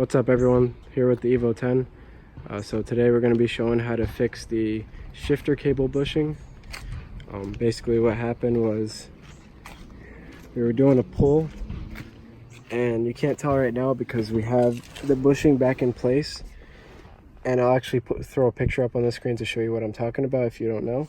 What's up everyone, here with the Evo 10. So today we're going to be showing how to fix the shifter cable bushing. Basically what happened was we were doing a pull, and you can't tell right now because we have the bushing back in place, and I'll actually throw a picture up on the screen to show you what I'm talking about if you don't know.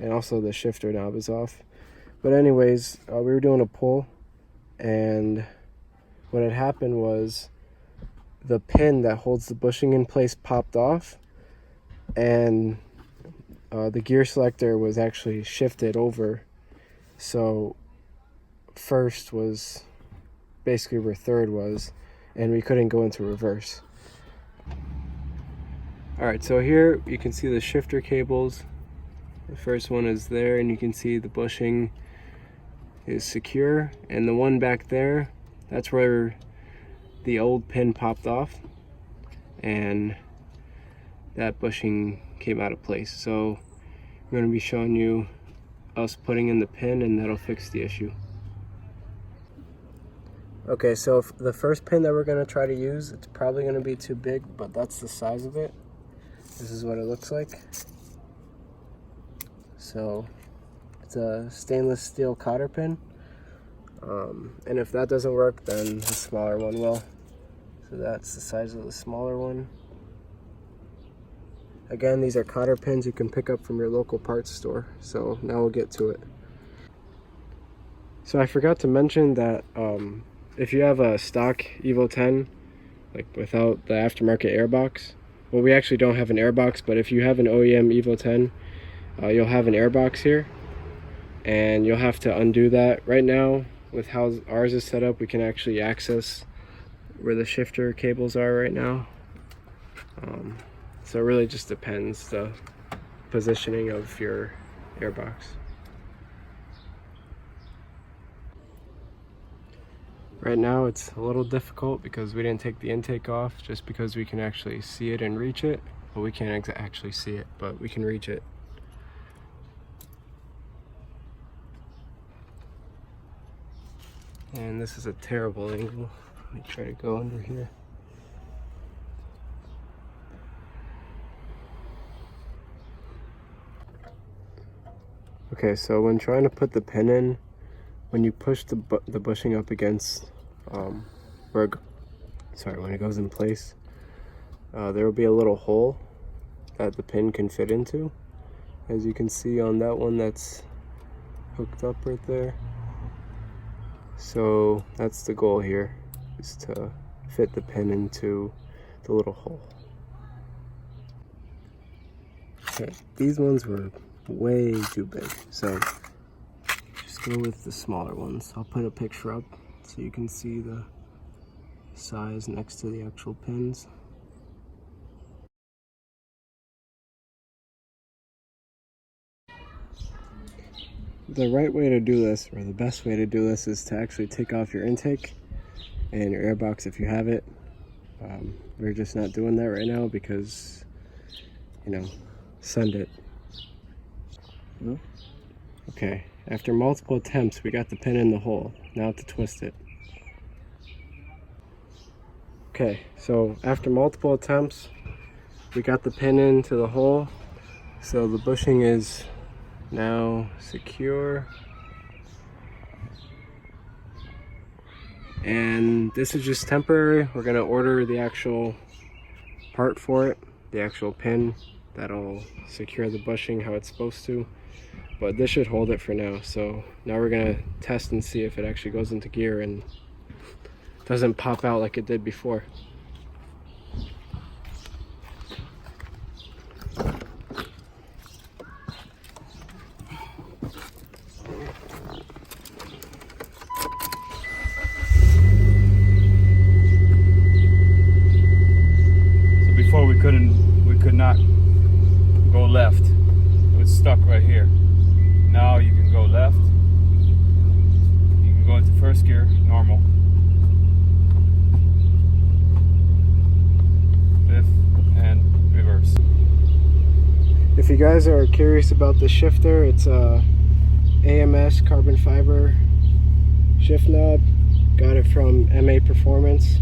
And also the shifter knob is off. But anyways, we were doing a pull, and what had happened was the pin that holds the bushing in place popped off, and the gear selector was actually shifted over. So first was basically where third was, and we couldn't go into reverse. Alright, so here you can see the shifter cables. The first one is there, and you can see the bushing is secure, and the one back there, that's where the old pin popped off and that bushing came out of place. So we're going to be showing you us putting in the pin, and that'll fix the issue. Okay, so the first pin that we're going to try to use, it's probably going to be too big, but that's the size of it. This is what it looks like. So it's a stainless steel cotter pin, and if that doesn't work, then the smaller one will. So that's the size of the smaller one. Again, these are cotter pins you can pick up from your local parts store. So now we'll get to it. So I forgot to mention that if you have a stock Evo 10, like without the aftermarket airbox, well, we actually don't have an airbox, but if you have an OEM Evo 10, you'll have an airbox here, and you'll have to undo that. Right now, with how ours is set up, we can actually access where the shifter cables are right now. So it really just depends the positioning of your airbox. Right now it's a little difficult because we didn't take the intake off, just because we can actually see it and reach it, but we can't actually see it, but we can reach it. And this is a terrible angle. Let me try to go under here. Okay, so when trying to put the pin in, when you push the bushing up against when it goes in place, there will be a little hole that the pin can fit into, as you can see on that one that's hooked up right there. So that's the goal here, is to fit the pin into the little hole. Okay, these ones were way too big, so just go with the smaller ones. I'll put a picture up so you can see the size next to the actual pins. The right way to do this, or the best way to do this, is to actually take off your intake and your airbox if you have it. We're just not doing that right now because, send it. No? Okay, after multiple attempts, we got the pin in the hole. Now to twist it. Okay, so after multiple attempts, we got the pin into the hole. So the bushing is now secure, and this is just temporary. We're going to order the actual part for it, the actual pin that'll secure the bushing how it's supposed to, but this should hold it for now. So now we're going to test and see if it actually goes into gear and doesn't pop out like it did before. Before we could not go left. It was stuck right here. Now you can go left. You can go into first gear, normal. Fifth and reverse. If you guys are curious about the shifter, it's a AMS carbon fiber shift knob. Got it from MA Performance.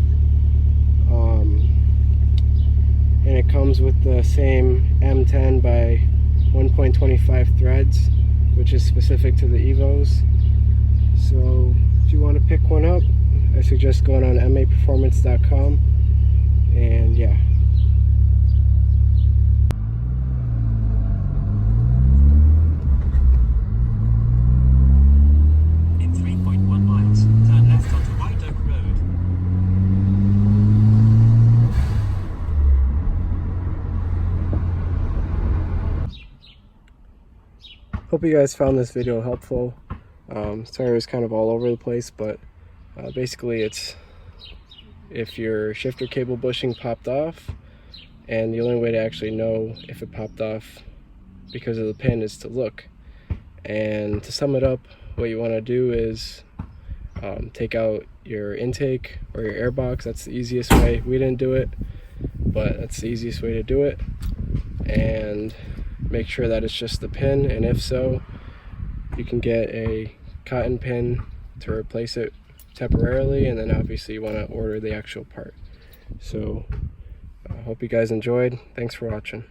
And it comes with the same M10 by 1.25 threads, which is specific to the Evos. So if you want to pick one up, I suggest going on maperformance.com. And yeah. In 3.1 miles, turn left onto White Oak Road. Hope you guys found this video helpful. Sorry it was kind of all over the place, but basically it's if your shifter cable bushing popped off, and the only way to actually know if it popped off because of the pin is to look. And to sum it up, what you want to do is take out your intake or your air box. That's the easiest way. We didn't do it, but that's the easiest way to do it. And make sure that it's just the pin, and if so, you can get a cotton pin to replace it temporarily, and then obviously you want to order the actual part. So I hope you guys enjoyed. Thanks for watching.